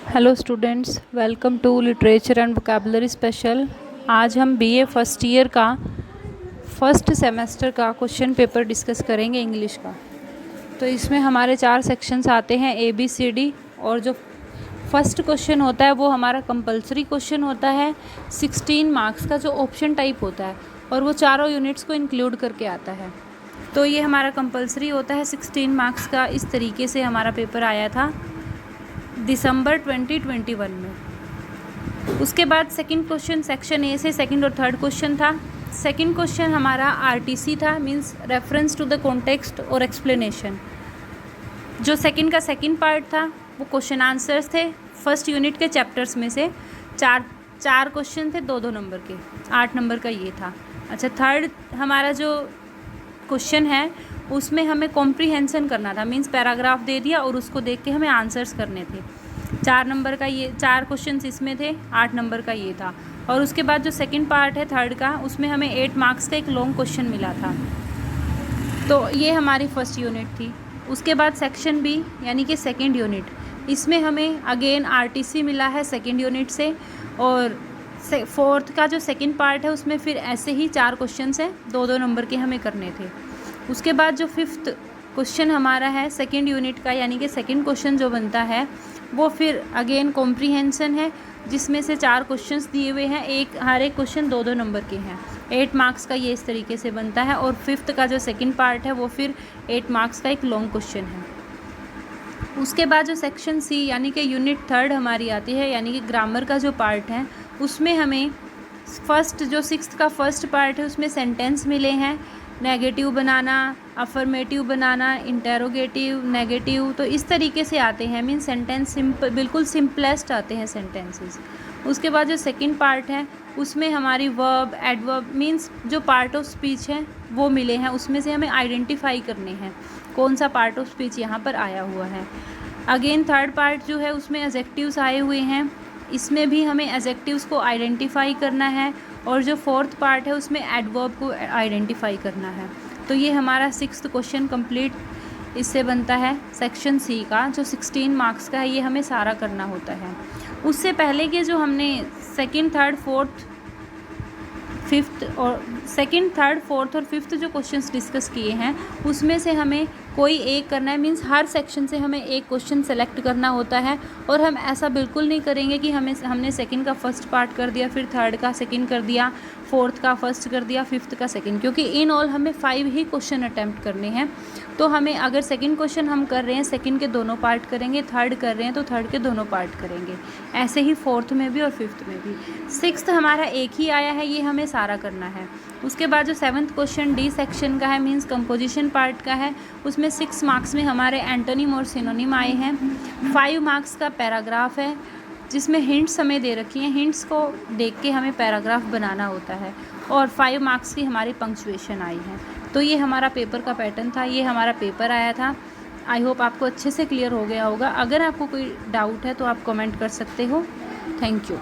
Hello students, welcome to literature and vocabulary special. आज हम BA first year का first semester का question paper discuss करेंगे English का। तो इसमें हमारे 4 सेक्शंस आते हैं ABCD, और जो फर्स्ट क्वेश्चन होता है वो हमारा कंपलसरी क्वेश्चन होता है 16 मार्क्स का, जो ऑप्शन टाइप होता है और वो चारों यूनिट्स को इंक्लूड करके आता है। तो ये हमारा कंपलसरी होता है 16 मार्क्स का। इस तरीके से हमारा पेपर आया था दिसंबर 2021 में। उसके बाद सेकंड क्वेश्चन सेक्शन ए से सेकंड और थर्ड क्वेश्चन था। सेकंड क्वेश्चन हमारा RTC था, means reference to the context और एक्सप्लेनेशन। जो सेकंड का सेकंड पार्ट था वो क्वेश्चन आंसर्स थे फर्स्ट यूनिट के चैप्टर्स में से। चार क्वेश्चन थे 2-2 नंबर के, 8 नंबर का ये था। अच्छा, थर्ड हमारा जो क्वेश्चन है उसमें हमें कॉम्प्रीहेंशन करना था, मींस पैराग्राफ दे दिया और उसको देख के हमें आंसर्स करने थे। 4 नंबर का ये 4 क्वेश्चंस इसमें थे, 8 नंबर का ये था। और उसके बाद जो सेकंड पार्ट है थर्ड का, उसमें हमें 8 मार्क्स का एक लॉन्ग क्वेश्चन मिला था। तो ये हमारी फर्स्ट यूनिट थी। उसके बाद सेक्शन बी यानी कि सेकेंड यूनिट, इसमें हमें अगेन RTC मिला है सेकेंड यूनिट से। और फोर्थ का जो सेकंड पार्ट है उसमें फिर ऐसे ही 4 क्वेश्चन हैं, 2-2 नंबर के हमें करने थे। उसके बाद जो फिफ्थ क्वेश्चन हमारा है सेकंड यूनिट का, यानी कि सेकंड क्वेश्चन जो बनता है वो फिर अगेन कॉम्प्रीहेंशन है, जिसमें से 4 क्वेश्चंस दिए हुए हैं, हर एक क्वेश्चन 2-2 नंबर के हैं। 8 मार्क्स का ये इस तरीके से बनता है। और फिफ्थ का जो सेकंड पार्ट है वो फिर 8 मार्क्स का एक लॉन्ग क्वेश्चन है। उसके बाद जो सेक्शन सी यानी कि यूनिट थर्ड हमारी आती है, यानी कि ग्रामर का जो पार्ट है, उसमें हमें फर्स्ट जो सिक्स्थ का फर्स्ट पार्ट है उसमें सेंटेंस मिले हैं, नेगेटिव बनाना, अफर्मेटिव बनाना, इंटेरोगेटिव, नेगेटिव, तो इस तरीके से आते हैं। मीन सेंटेंस बिल्कुल सिंपलेस्ट आते हैं सेंटेंसेस। उसके बाद जो सेकंड पार्ट है उसमें हमारी वर्ब, एडवर्ब, मींस जो पार्ट ऑफ स्पीच है वो मिले हैं। उसमें से हमें आइडेंटिफाई करने हैं कौन सा पार्ट ऑफ स्पीच यहाँ पर आया हुआ है। अगेन थर्ड पार्ट जो है उसमें एडजेक्टिव्स आए हुए हैं, इसमें भी हमें एडजेक्टिव्स को आइडेंटिफाई करना है। और जो फोर्थ पार्ट है उसमें एडवर्ब को आइडेंटिफाई करना है। तो ये हमारा सिक्स्थ क्वेश्चन कंप्लीट इससे बनता है सेक्शन सी का, जो 16 मार्क्स का है। ये हमें सारा करना होता है। उससे पहले के जो हमने सेकंड, थर्ड, फोर्थ, फिफ्थ और सेकंड, थर्ड, फोर्थ और फिफ्थ जो क्वेश्चंस डिस्कस किए हैं उसमें से हमें कोई एक करना है। मींस हर सेक्शन से हमें एक क्वेश्चन सेलेक्ट करना होता है। और हम ऐसा बिल्कुल नहीं करेंगे कि हमने सेकंड का फर्स्ट पार्ट कर दिया, फिर थर्ड का सेकंड कर दिया, फोर्थ का फर्स्ट कर दिया, फिफ्थ का सेकंड, क्योंकि इन ऑल हमें 5 ही क्वेश्चन अटैम्प्ट करने हैं। तो हमें अगर सेकंड क्वेश्चन हम कर रहे हैं सेकंड के दोनों पार्ट करेंगे, थर्ड कर रहे हैं तो थर्ड के दोनों पार्ट करेंगे, ऐसे ही फोर्थ में भी और फिफ्थ में भी। सिक्स्थ हमारा एक ही आया है, ये हमें सारा करना है। उसके बाद जो सेवन्थ क्वेश्चन डी सेक्शन का है, मींस कंपोजिशन पार्ट का है, उसमें 6 मार्क्स में हमारे एंटोनिम और सिनोनिम आए हैं। 5 मार्क्स का पैराग्राफ है जिसमें हिंट्स हमें दे रखी हैं, हिंट्स को देख के हमें पैराग्राफ बनाना होता है। और 5 मार्क्स की हमारी पंक्चुएशन आई है। तो ये हमारा पेपर का पैटर्न था, ये हमारा पेपर आया था। आई होप आपको अच्छे से क्लियर हो गया होगा। अगर आपको कोई डाउट है तो आप कमेंट कर सकते हो। Thank you.